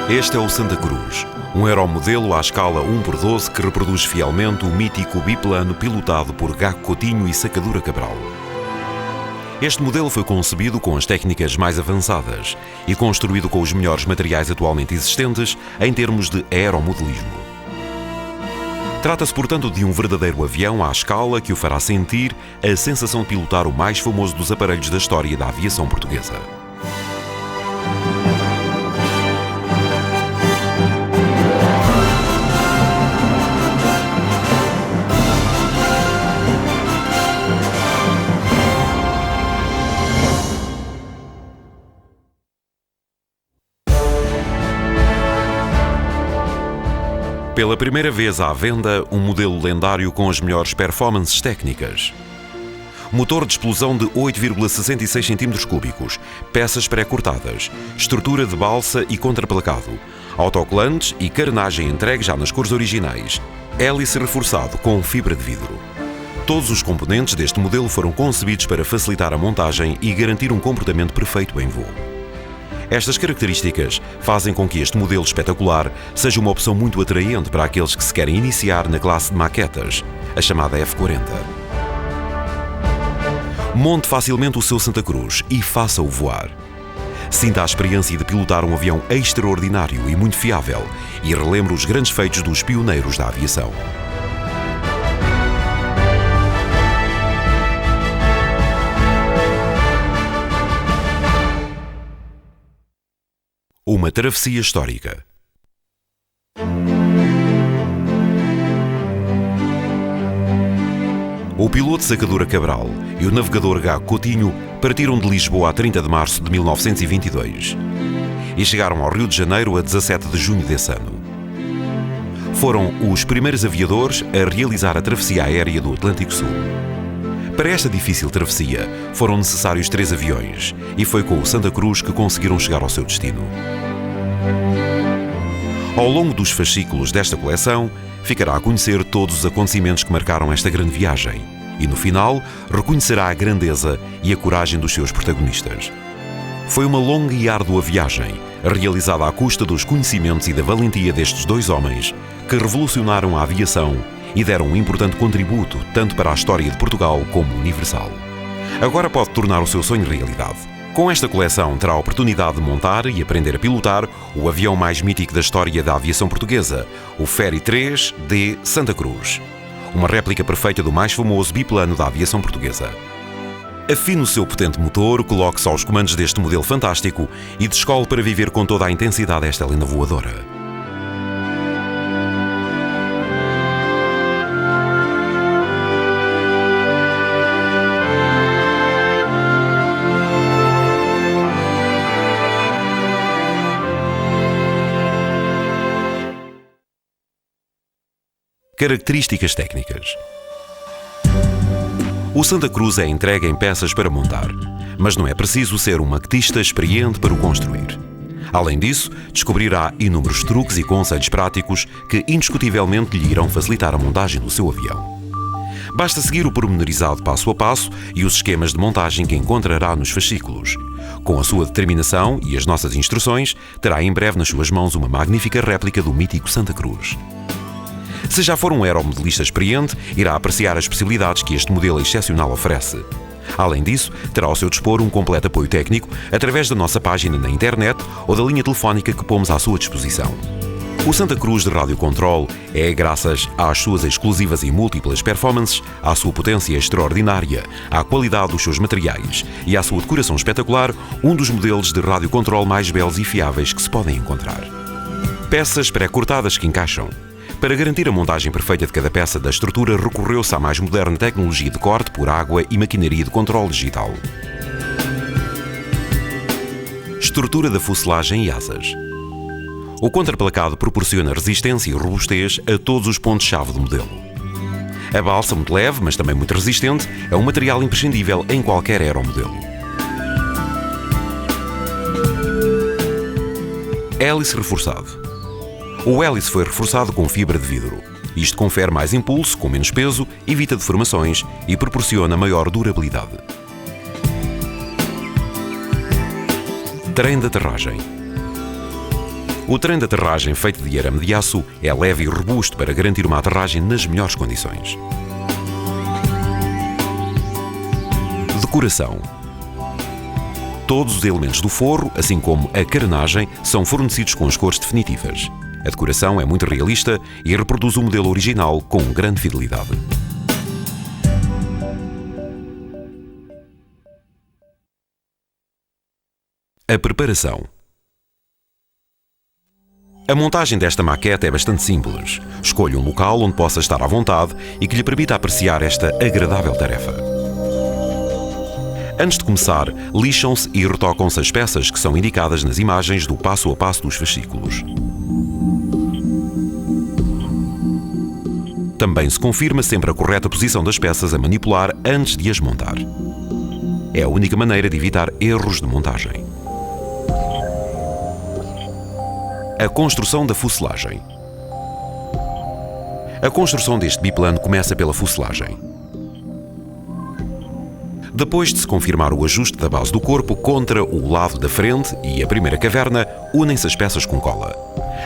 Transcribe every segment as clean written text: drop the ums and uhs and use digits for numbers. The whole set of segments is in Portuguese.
Este é o Santa Cruz, um aeromodelo à escala 1/12 que reproduz fielmente o mítico biplano pilotado por Gago Coutinho e Sacadura Cabral. Este modelo foi concebido com as técnicas mais avançadas e construído com os melhores materiais atualmente existentes em termos de aeromodelismo. Trata-se, portanto, de um verdadeiro avião à escala que o fará sentir a sensação de pilotar o mais famoso dos aparelhos da história da aviação portuguesa. Pela primeira vez à venda, um modelo lendário com as melhores performances técnicas. Motor de explosão de 8,66 cm3, peças pré-cortadas, estrutura de balsa e contraplacado, autocolantes e carenagem entregue já nas cores originais, hélice reforçado com fibra de vidro. Todos os componentes deste modelo foram concebidos para facilitar a montagem e garantir um comportamento perfeito em voo. Estas características fazem com que este modelo espetacular seja uma opção muito atraente para aqueles que se querem iniciar na classe de maquetas, a chamada F40. Monte facilmente o seu Santa Cruz e faça-o voar. Sinta a experiência de pilotar um avião extraordinário e muito fiável e relembre os grandes feitos dos pioneiros da aviação. Uma travessia histórica. O piloto Sacadura Cabral e o navegador Gago Coutinho partiram de Lisboa a 30 de março de 1922 e chegaram ao Rio de Janeiro a 17 de junho desse ano. Foram os primeiros aviadores a realizar a travessia aérea do Atlântico Sul. Para esta difícil travessia foram necessários 3 aviões e foi com o Santa Cruz que conseguiram chegar ao seu destino. Ao longo dos fascículos desta coleção, ficará a conhecer todos os acontecimentos que marcaram esta grande viagem e, no final, reconhecerá a grandeza e a coragem dos seus protagonistas. Foi uma longa e árdua viagem, realizada à custa dos conhecimentos e da valentia destes 2 homens que revolucionaram a aviação e deram um importante contributo tanto para a história de Portugal como universal. Agora pode tornar o seu sonho realidade. Com esta coleção terá a oportunidade de montar e aprender a pilotar o avião mais mítico da história da aviação portuguesa, o Ferry 3D Santa Cruz, uma réplica perfeita do mais famoso biplano da aviação portuguesa. Afine o seu potente motor, coloque-se aos comandos deste modelo fantástico e descole para viver com toda a intensidade esta lenda voadora. Características técnicas. O Santa Cruz é entregue em peças para montar, mas não é preciso ser um maquetista experiente para o construir. Além disso, descobrirá inúmeros truques e conceitos práticos que indiscutivelmente lhe irão facilitar a montagem do seu avião. Basta seguir o pormenorizado passo a passo e os esquemas de montagem que encontrará nos fascículos. Com a sua determinação e as nossas instruções, terá em breve nas suas mãos uma magnífica réplica do mítico Santa Cruz. Se já for um aeromodelista experiente, irá apreciar as possibilidades que este modelo excepcional oferece. Além disso, terá ao seu dispor um completo apoio técnico através da nossa página na internet ou da linha telefónica que pomos à sua disposição. O Santa Cruz de Rádio Control é, graças às suas exclusivas e múltiplas performances, à sua potência extraordinária, à qualidade dos seus materiais e à sua decoração espetacular, um dos modelos de rádio control mais belos e fiáveis que se podem encontrar. Peças pré-cortadas que encaixam. Para garantir a montagem perfeita de cada peça da estrutura, recorreu-se à mais moderna tecnologia de corte por água e maquinaria de controle digital. Estrutura da fuselagem e asas. O contraplacado proporciona resistência e robustez a todos os pontos-chave do modelo. A balsa, muito leve, mas também muito resistente, é um material imprescindível em qualquer aeromodelo. Hélice reforçado. O hélice foi reforçado com fibra de vidro. Isto confere mais impulso, com menos peso, evita deformações e proporciona maior durabilidade. Trem de aterragem. O trem de aterragem feito de arame de aço é leve e robusto para garantir uma aterragem nas melhores condições. Decoração. Todos os elementos do forro, assim como a carenagem, são fornecidos com as cores definitivas. A decoração é muito realista e reproduz o modelo original com grande fidelidade. A preparação. A montagem desta maquete é bastante simples. Escolha um local onde possa estar à vontade e que lhe permita apreciar esta agradável tarefa. Antes de começar, lixam-se e retocam-se as peças que são indicadas nas imagens do passo a passo dos fascículos. Também se confirma sempre a correta posição das peças a manipular antes de as montar. É a única maneira de evitar erros de montagem. A construção da fuselagem. A construção deste biplano começa pela fuselagem. Depois de se confirmar o ajuste da base do corpo contra o lado da frente e a primeira caverna, unem-se as peças com cola.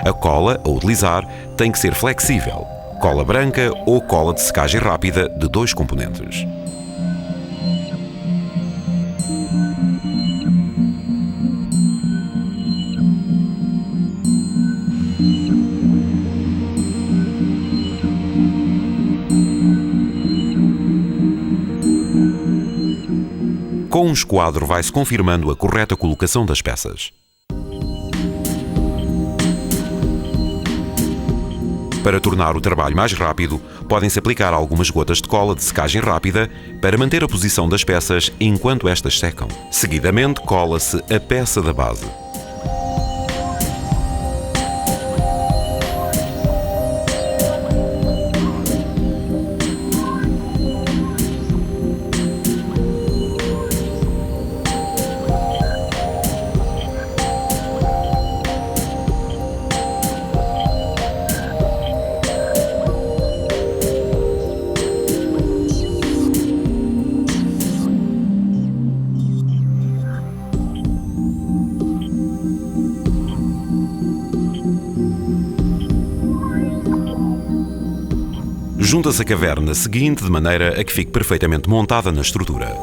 A cola a utilizar tem que ser flexível, cola branca ou cola de secagem rápida de 2 componentes. Com um esquadro vai-se confirmando a correta colocação das peças. Para tornar o trabalho mais rápido, podem-se aplicar algumas gotas de cola de secagem rápida para manter a posição das peças enquanto estas secam. Seguidamente, cola-se a peça da base. Junta-se a caverna seguinte de maneira a que fique perfeitamente montada na estrutura.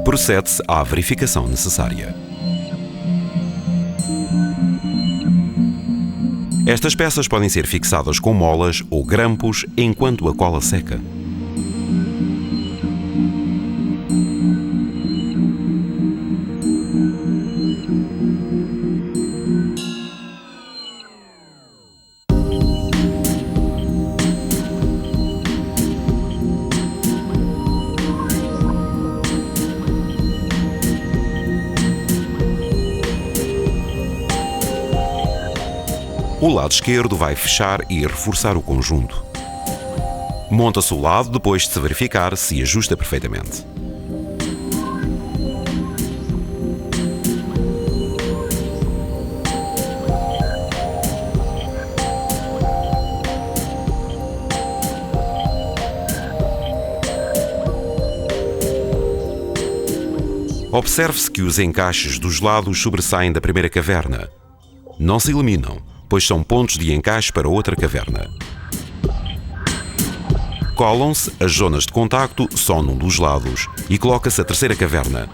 Procede-se à verificação necessária. Estas peças podem ser fixadas com molas ou grampos enquanto a cola seca. O lado esquerdo vai fechar e reforçar o conjunto. Monta-se o lado depois de se verificar se ajusta perfeitamente. Observe-se que os encaixes dos lados sobressaem da primeira caverna. Não se eliminam, pois são pontos de encaixe para outra caverna. Colam-se as zonas de contacto só num dos lados e coloca-se a terceira caverna.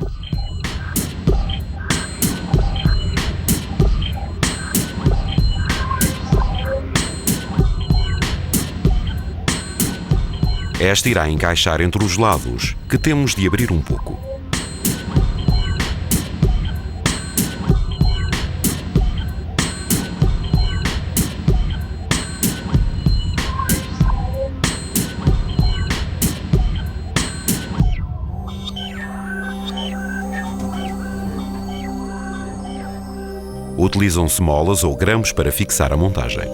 Esta irá encaixar entre os lados, que temos de abrir um pouco. Utilizam-se molas ou grampos para fixar a montagem.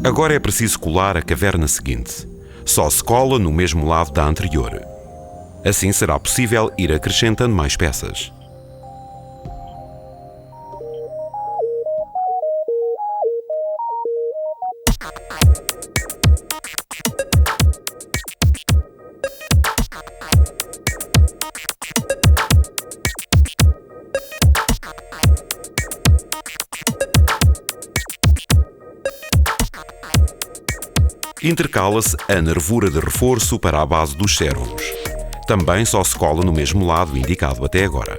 Agora é preciso colar a caverna seguinte. Só se cola no mesmo lado da anterior. Assim será possível ir acrescentando mais peças. Intercala-se a nervura de reforço para a base dos servos. Também só se cola no mesmo lado indicado até agora.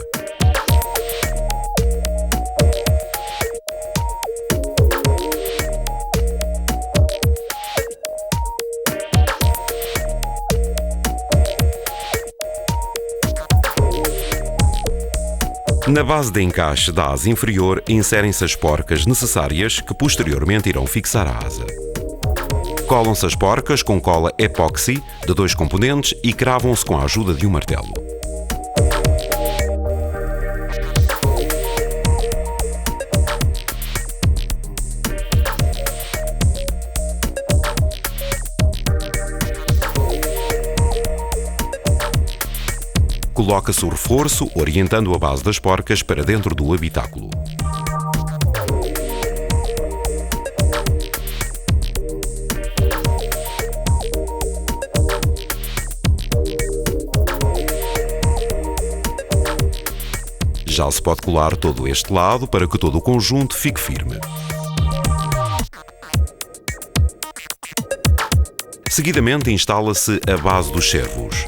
Na base de encaixe da asa inferior inserem-se as porcas necessárias que posteriormente irão fixar a asa. Colam-se as porcas com cola epóxi de 2 componentes e cravam-se com a ajuda de um martelo. Coloca-se o reforço orientando a base das porcas para dentro do habitáculo. Já se pode colar todo este lado para que todo o conjunto fique firme. Seguidamente instala-se a base dos servos.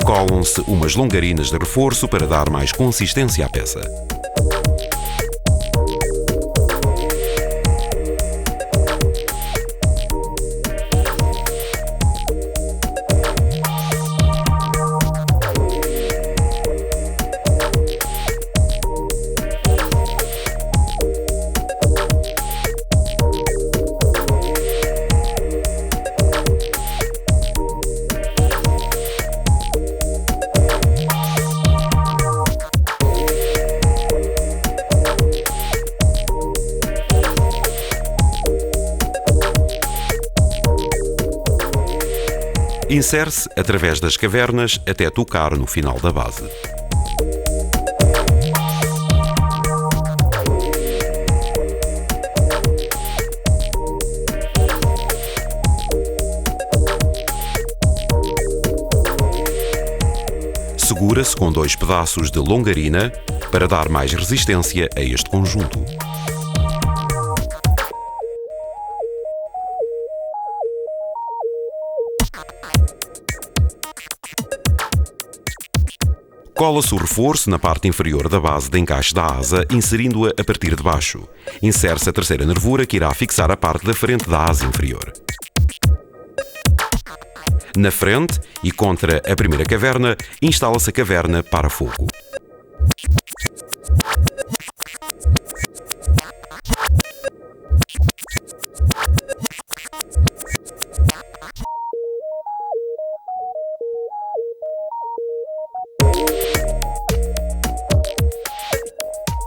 Colam-se umas longarinas de reforço para dar mais consistência à peça. Insere-se através das cavernas até tocar no final da base. Segura-se com 2 pedaços de longarina para dar mais resistência a este conjunto. Cola-se o reforço na parte inferior da base de encaixe da asa, inserindo-a a partir de baixo. Insere-se a terceira nervura que irá fixar a parte da frente da asa inferior. Na frente e contra a primeira caverna, instala-se a caverna para fogo.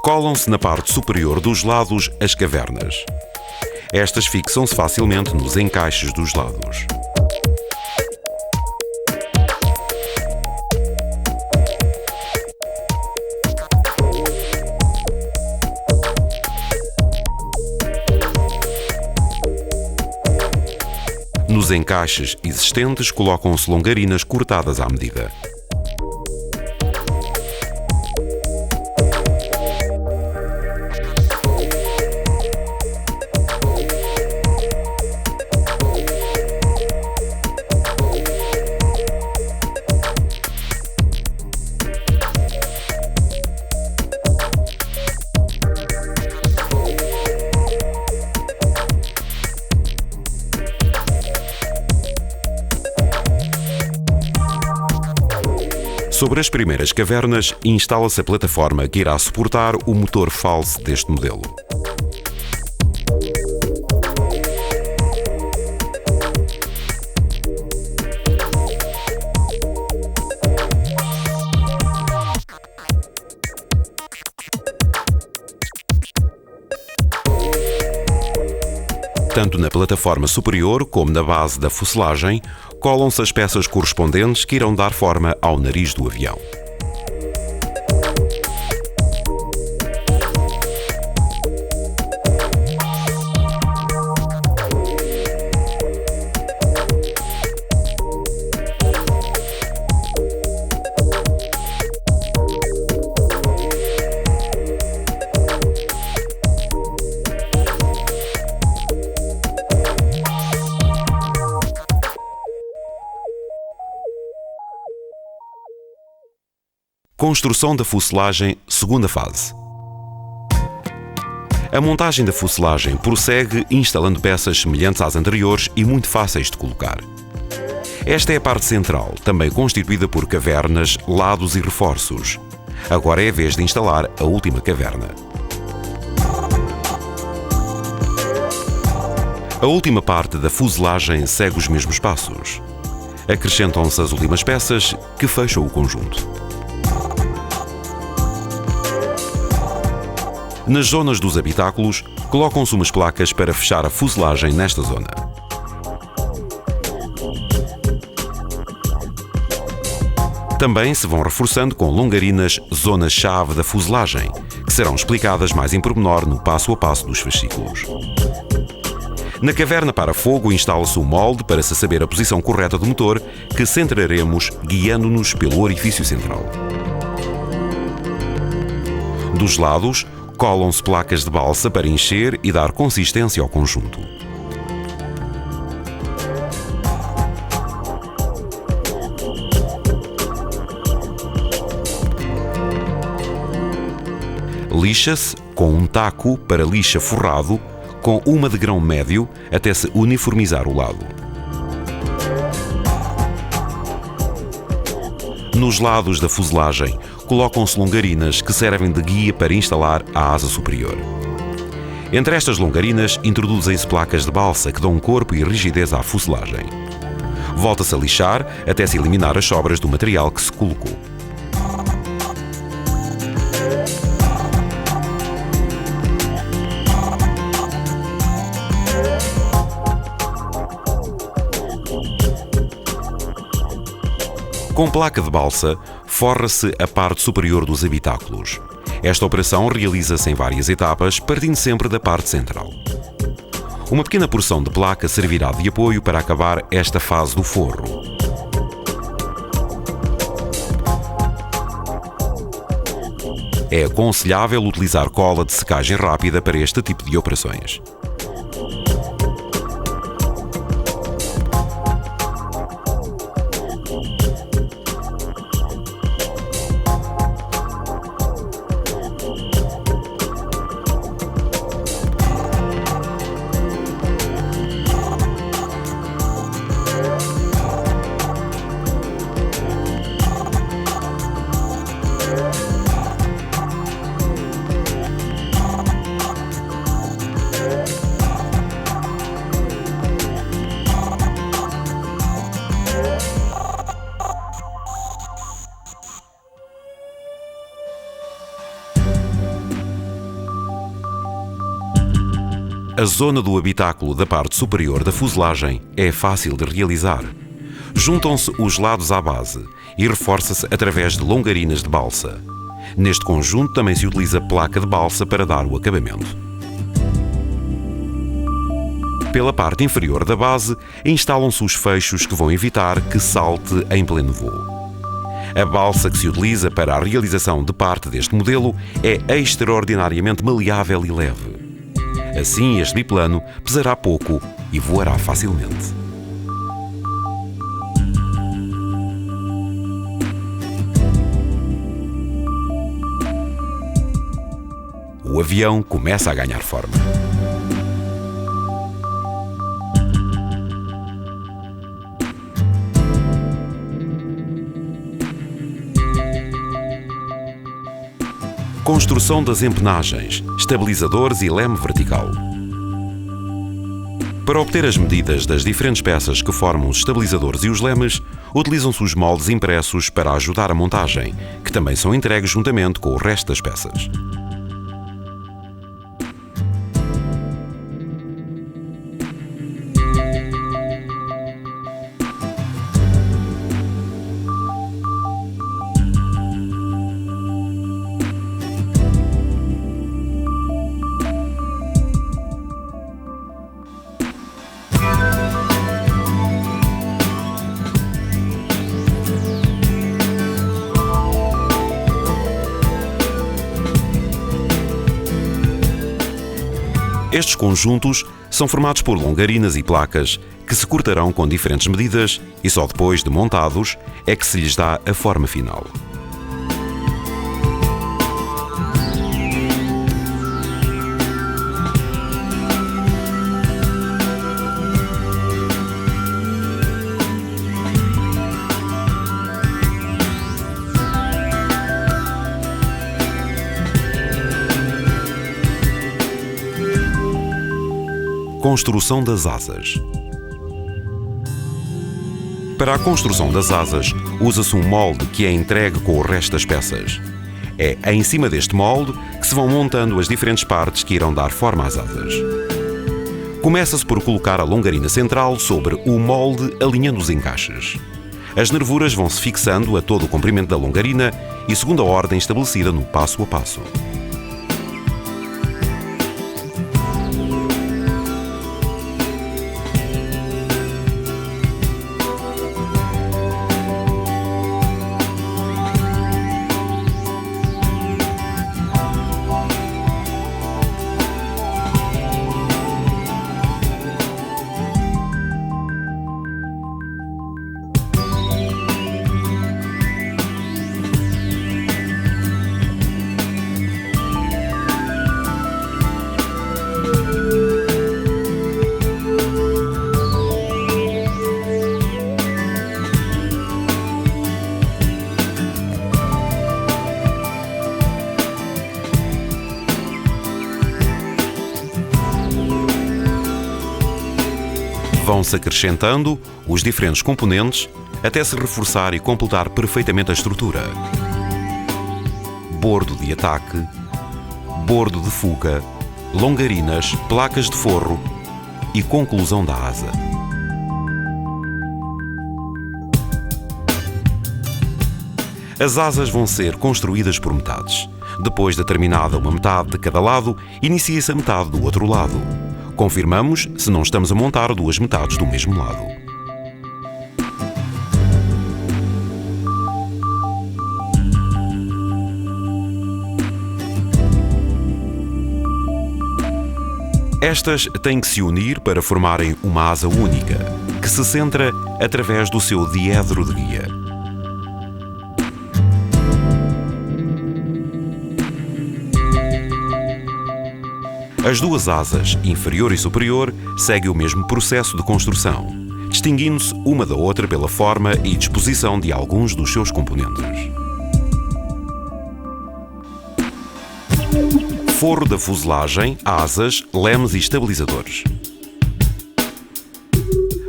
Colam-se na parte superior dos lados as cavernas. Estas fixam-se facilmente nos encaixes dos lados. Nos encaixes existentes colocam-se longarinas cortadas à medida. Sobre as primeiras cavernas, instala-se a plataforma que irá suportar o motor falso deste modelo. Tanto tanto na plataforma superior como na base da fuselagem, colam-se as peças correspondentes que irão dar forma ao nariz do avião. Construção da fuselagem, segunda fase. A montagem da fuselagem prossegue instalando peças semelhantes às anteriores e muito fáceis de colocar. Esta é a parte central, também constituída por cavernas, lados e reforços. Agora é a vez de instalar a última caverna. A última parte da fuselagem segue os mesmos passos. Acrescentam-se as últimas peças que fecham o conjunto. Nas zonas dos habitáculos, colocam-se umas placas para fechar a fuselagem nesta zona. Também se vão reforçando com longarinas zonas-chave da fuselagem, que serão explicadas mais em pormenor no passo a passo dos fascículos. Na caverna para fogo instala-se o molde para se saber a posição correta do motor, que centraremos guiando-nos pelo orifício central. Dos lados, colam-se placas de balsa para encher e dar consistência ao conjunto. Lixa-se com um taco para lixa forrado, com uma de grão médio até se uniformizar o lado. Nos lados da fuselagem, colocam-se longarinas que servem de guia para instalar a asa superior. Entre estas longarinas, introduzem-se placas de balsa que dão corpo e rigidez à fuselagem. Volta-se a lixar até se eliminar as sobras do material que se colocou. Com placa de balsa, forra-se a parte superior dos habitáculos. Esta operação realiza-se em várias etapas, partindo sempre da parte central. Uma pequena porção de placa servirá de apoio para acabar esta fase do forro. É aconselhável utilizar cola de secagem rápida para este tipo de operações. A zona do habitáculo da parte superior da fuselagem é fácil de realizar. Juntam-se os lados à base e reforça-se através de longarinas de balsa. Neste conjunto também se utiliza placa de balsa para dar o acabamento. Pela parte inferior da base, instalam-se os fechos que vão evitar que salte em pleno voo. A balsa que se utiliza para a realização de parte deste modelo é extraordinariamente maleável e leve. Assim, este biplano pesará pouco e voará facilmente. O avião começa a ganhar forma. Construção das empenagens, estabilizadores e leme vertical. Para obter as medidas das diferentes peças que formam os estabilizadores e os lemes, utilizam-se os moldes impressos para ajudar a montagem, que também são entregues juntamente com o resto das peças. Estes conjuntos são formados por longarinas e placas que se cortarão com diferentes medidas e só depois de montados é que se lhes dá a forma final. Construção das asas. Para a construção das asas, usa-se um molde que é entregue com o resto das peças. É em cima deste molde que se vão montando as diferentes partes que irão dar forma às asas. Começa-se por colocar a longarina central sobre o molde, alinhando os encaixes. As nervuras vão-se fixando a todo o comprimento da longarina e segundo a ordem estabelecida no passo a passo. Vão-se acrescentando os diferentes componentes até se reforçar e completar perfeitamente a estrutura. Bordo de ataque, bordo de fuga, longarinas, placas de forro e conclusão da asa. As asas vão ser construídas por metades. Depois de terminada uma metade de cada lado, inicia-se a metade do outro lado. Confirmamos se não estamos a montar duas metades do mesmo lado. Estas têm que se unir para formarem uma asa única, que se centra através do seu diedro de guia. As duas asas, inferior e superior, seguem o mesmo processo de construção, distinguindo-se uma da outra pela forma e disposição de alguns dos seus componentes. Forro da fuselagem, asas, lemes e estabilizadores.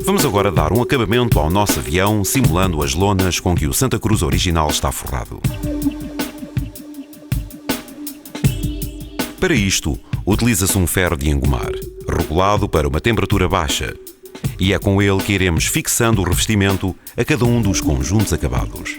Vamos agora dar um acabamento ao nosso avião, simulando as lonas com que o Santa Cruz original está forrado. Para isto, utiliza-se um ferro de engomar, regulado para uma temperatura baixa, e é com ele que iremos fixando o revestimento a cada um dos conjuntos acabados.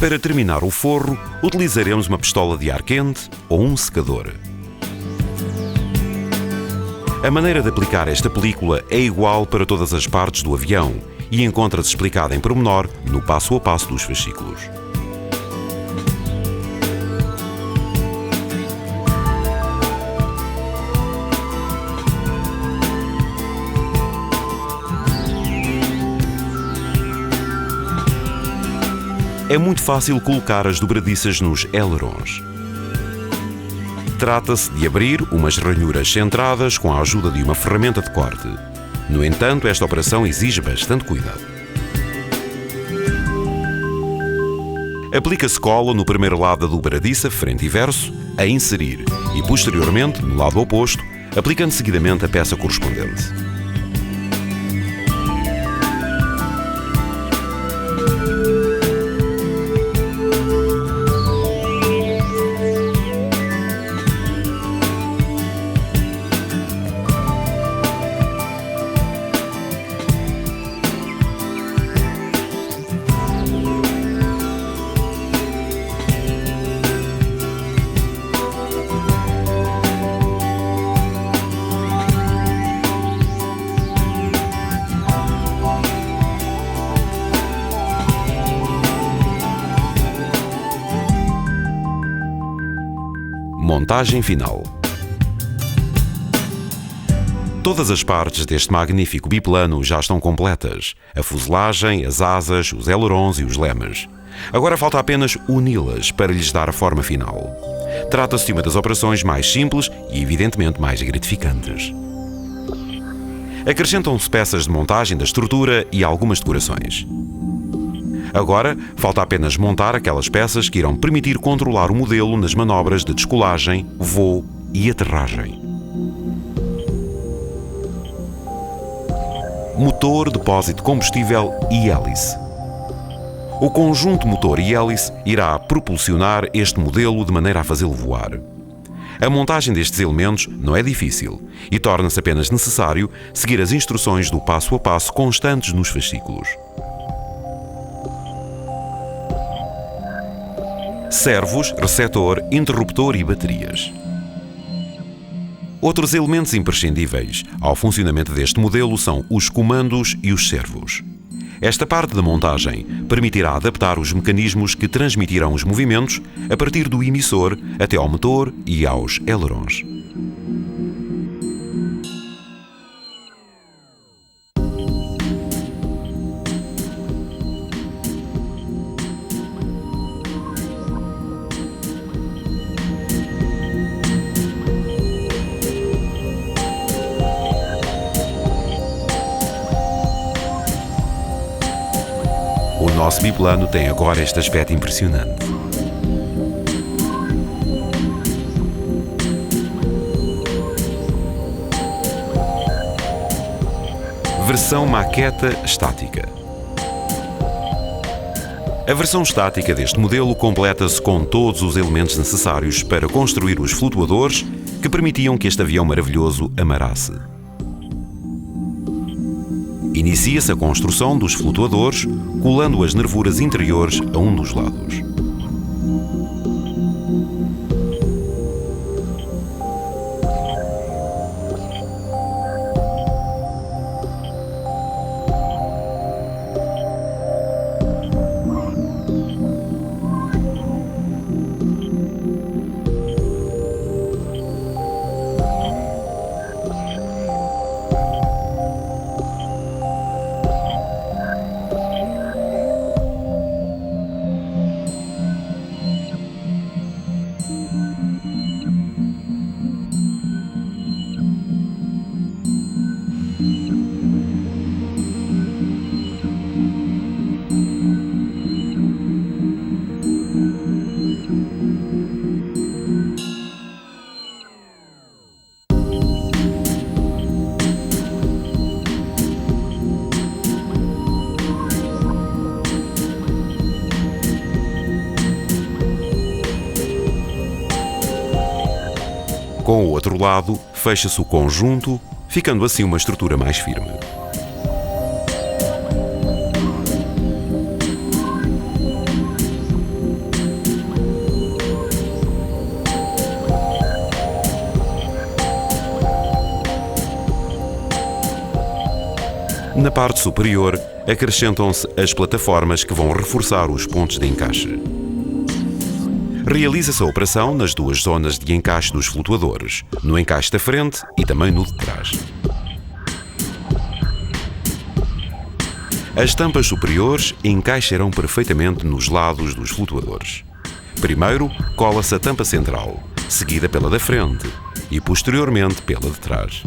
Para terminar o forro, utilizaremos uma pistola de ar quente ou um secador. A maneira de aplicar esta película é igual para todas as partes do avião e encontra-se explicada em pormenor no passo a passo dos fascículos. É muito fácil colocar as dobradiças nos ailerons. Trata-se de abrir umas ranhuras centradas com a ajuda de uma ferramenta de corte. No entanto, esta operação exige bastante cuidado. Aplica-se cola no primeiro lado da dobradiça, frente e verso, a inserir e, posteriormente, no lado oposto, aplicando seguidamente a peça correspondente. Montagem final. Todas as partes deste magnífico biplano já estão completas: a fuselagem, as asas, os ailerons e os lemes. Agora falta apenas uni-las para lhes dar a forma final. Trata-se de uma das operações mais simples e, evidentemente, mais gratificantes. Acrescentam-se peças de montagem da estrutura e algumas decorações. Agora, falta apenas montar aquelas peças que irão permitir controlar o modelo nas manobras de descolagem, voo e aterragem. Motor, depósito de combustível e hélice. O conjunto motor e hélice irá propulsionar este modelo de maneira a fazê-lo voar. A montagem destes elementos não é difícil e torna-se apenas necessário seguir as instruções do passo a passo constantes nos fascículos. Servos, receptor, interruptor e baterias. Outros elementos imprescindíveis ao funcionamento deste modelo são os comandos e os servos. Esta parte da montagem permitirá adaptar os mecanismos que transmitirão os movimentos a partir do emissor até ao motor e aos ailerons. O nosso biplano tem agora este aspecto impressionante. Versão maqueta estática. A versão estática deste modelo completa-se com todos os elementos necessários para construir os flutuadores que permitiam que este avião maravilhoso amarasse. Inicia-se a construção dos flutuadores, colando as nervuras interiores a um dos lados. Com o outro lado, fecha-se o conjunto, ficando assim uma estrutura mais firme. Na parte superior, acrescentam-se as plataformas que vão reforçar os pontos de encaixe. Realiza-se a operação nas duas zonas de encaixe dos flutuadores, no encaixe da frente e também no de trás. As tampas superiores encaixarão perfeitamente nos lados dos flutuadores. Primeiro, cola-se a tampa central, seguida pela da frente e posteriormente pela de trás.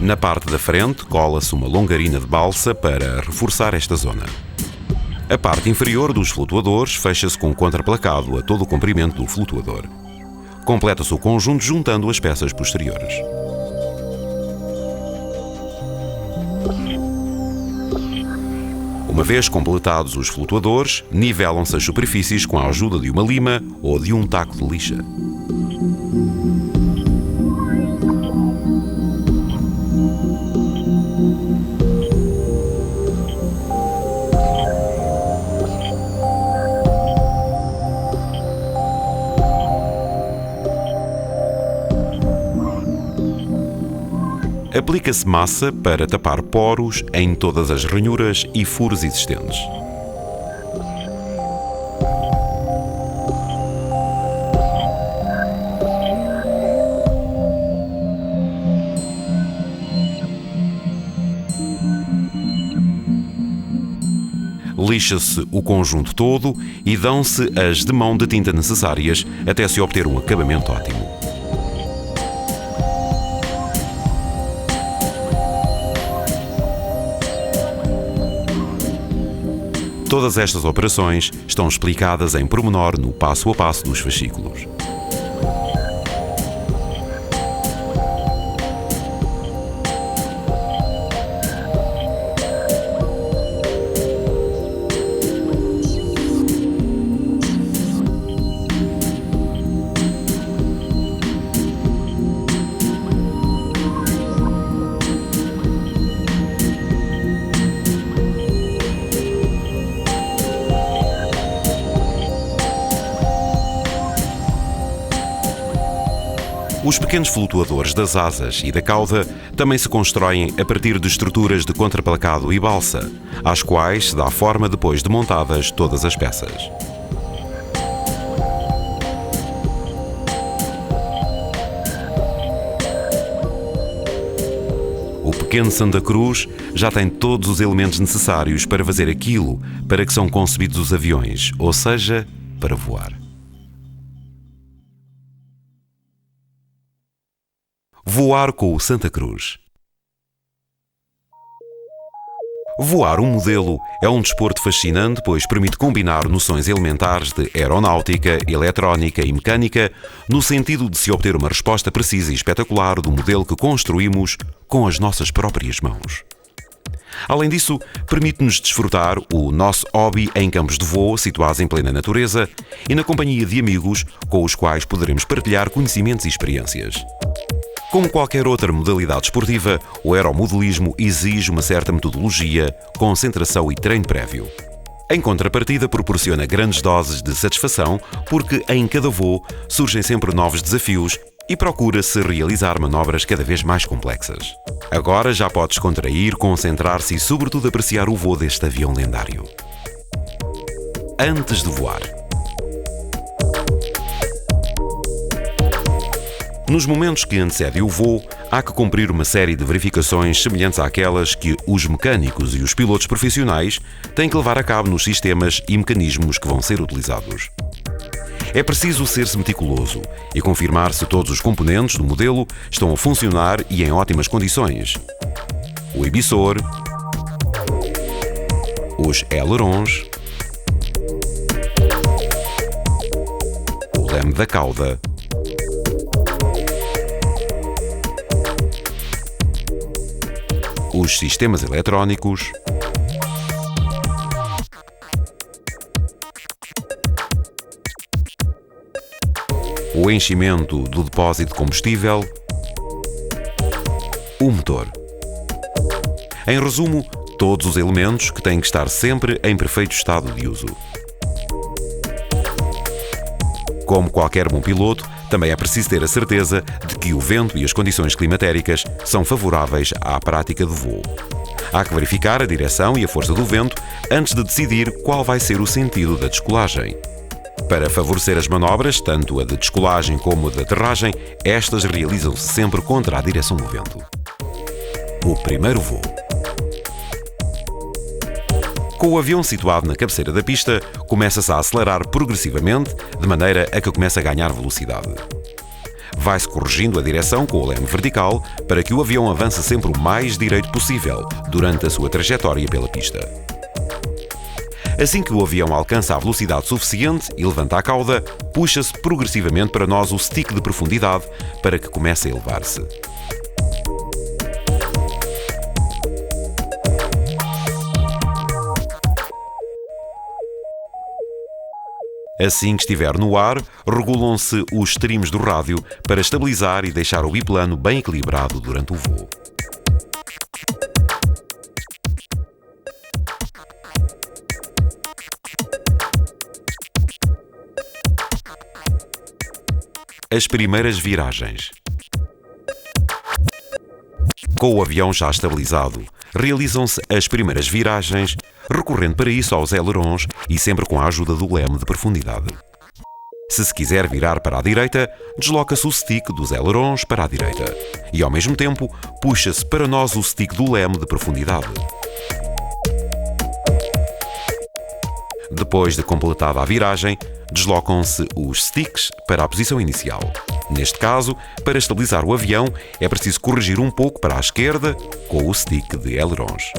Na parte da frente, cola-se uma longarina de balsa para reforçar esta zona. A parte inferior dos flutuadores fecha-se com contraplacado a todo o comprimento do flutuador. Completa-se o conjunto juntando as peças posteriores. Uma vez completados os flutuadores, nivelam-se as superfícies com a ajuda de uma lima ou de um taco de lixa. Aplica-se massa para tapar poros em todas as ranhuras e furos existentes. Lixa-se o conjunto todo e dão-se as demão de tinta necessárias até se obter um acabamento ótimo. Todas estas operações estão explicadas em pormenor no passo a passo dos fascículos. Os pequenos flutuadores das asas e da cauda também se constroem a partir de estruturas de contraplacado e balsa, às quais se dá forma depois de montadas todas as peças. O pequeno Santa Cruz já tem todos os elementos necessários para fazer aquilo para que são concebidos os aviões, ou seja, para voar. Voar com o Santa Cruz. Voar um modelo é um desporto fascinante, pois permite combinar noções elementares de aeronáutica, eletrónica e mecânica, no sentido de se obter uma resposta precisa e espetacular do modelo que construímos com as nossas próprias mãos. Além disso, permite-nos desfrutar o nosso hobby em campos de voo situados em plena natureza e na companhia de amigos com os quais poderemos partilhar conhecimentos e experiências. Como qualquer outra modalidade esportiva, o aeromodelismo exige uma certa metodologia, concentração e treino prévio. Em contrapartida, proporciona grandes doses de satisfação, porque em cada voo surgem sempre novos desafios e procura-se realizar manobras cada vez mais complexas. Agora já pode descontrair, concentrar-se e, sobretudo, apreciar o voo deste avião lendário. Antes de voar. Nos momentos que antecedem o voo, há que cumprir uma série de verificações semelhantes àquelas que os mecânicos e os pilotos profissionais têm que levar a cabo nos sistemas e mecanismos que vão ser utilizados. É preciso ser-se meticuloso e confirmar se todos os componentes do modelo estão a funcionar e em ótimas condições. O emissor, os ailerons, o leme da cauda, os sistemas eletrónicos, o enchimento do depósito de combustível, o motor. Em resumo, todos os elementos que têm que estar sempre em perfeito estado de uso. Como qualquer bom piloto, também é preciso ter a certeza de que o vento e as condições climatéricas são favoráveis à prática de voo. Há que verificar a direção e a força do vento antes de decidir qual vai ser o sentido da descolagem. Para favorecer as manobras, tanto a de descolagem como a de aterragem, estas realizam-se sempre contra a direção do vento. O primeiro voo. Com o avião situado na cabeceira da pista, começa-se a acelerar progressivamente, de maneira a que comece a ganhar velocidade. Vai-se corrigindo a direção com o leme vertical para que o avião avance sempre o mais direito possível durante a sua trajetória pela pista. Assim que o avião alcança a velocidade suficiente e levanta a cauda, puxa-se progressivamente para nós o stick de profundidade para que comece a elevar-se. Assim que estiver no ar, regulam-se os streams do rádio para estabilizar e deixar o biplano bem equilibrado durante o voo. As primeiras viragens. Com o avião já estabilizado, realizam-se as primeiras viragens, recorrendo para isso aos ailerons e sempre com a ajuda do leme de profundidade. Se quiser virar para a direita, desloca-se o stick dos ailerons para a direita e, ao mesmo tempo, puxa-se para nós o stick do leme de profundidade. Depois de completada a viragem, deslocam-se os sticks para a posição inicial. Neste caso, para estabilizar o avião, é preciso corrigir um pouco para a esquerda com o stick de ailerons.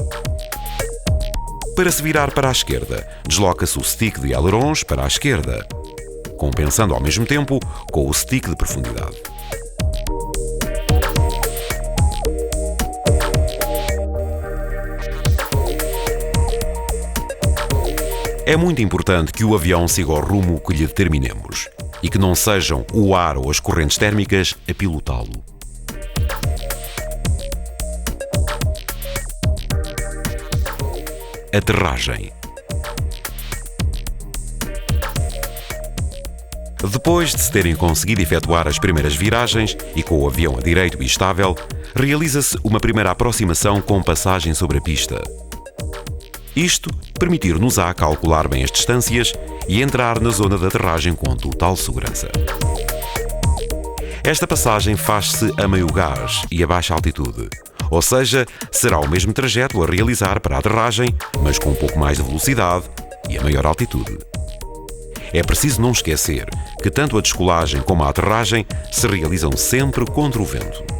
Para se virar para a esquerda, desloca-se o stick de ailerons para a esquerda, compensando ao mesmo tempo com o stick de profundidade. É muito importante que o avião siga o rumo que lhe determinemos e que não sejam o ar ou as correntes térmicas a pilotá-lo. Aterragem. Depois de se terem conseguido efetuar as primeiras viragens e com o avião a direito e estável, realiza-se uma primeira aproximação com passagem sobre a pista. Isto permitir-nos-á calcular bem as distâncias e entrar na zona de aterragem com total segurança. Esta passagem faz-se a meio gás e a baixa altitude, ou seja, será o mesmo trajeto a realizar para a aterragem, mas com um pouco mais de velocidade e a maior altitude. É preciso não esquecer que tanto a descolagem como a aterragem se realizam sempre contra o vento.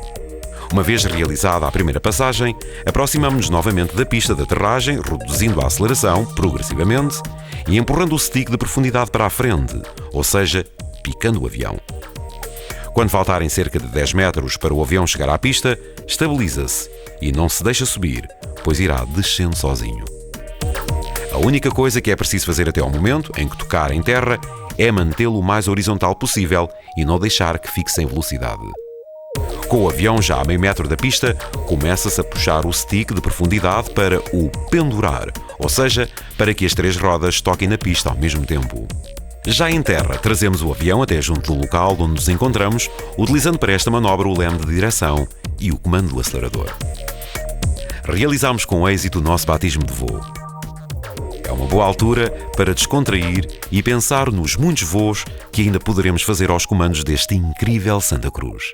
Uma vez realizada a primeira passagem, aproximamos-nos novamente da pista de aterragem, reduzindo a aceleração progressivamente e empurrando o stick de profundidade para a frente, ou seja, picando o avião. Quando faltarem cerca de 10 metros para o avião chegar à pista, estabiliza-se e não se deixa subir, pois irá descendo sozinho. A única coisa que é preciso fazer até ao momento em que tocar em terra é mantê-lo o mais horizontal possível e não deixar que fique sem velocidade. Com o avião já a meio metro da pista, começa-se a puxar o stick de profundidade para o pendurar, ou seja, para que as 3 rodas toquem na pista ao mesmo tempo. Já em terra, trazemos o avião até junto do local onde nos encontramos, utilizando para esta manobra o leme de direção e o comando do acelerador. Realizamos com êxito o nosso batismo de voo. É uma boa altura para descontrair e pensar nos muitos voos que ainda poderemos fazer aos comandos deste incrível Santa Cruz.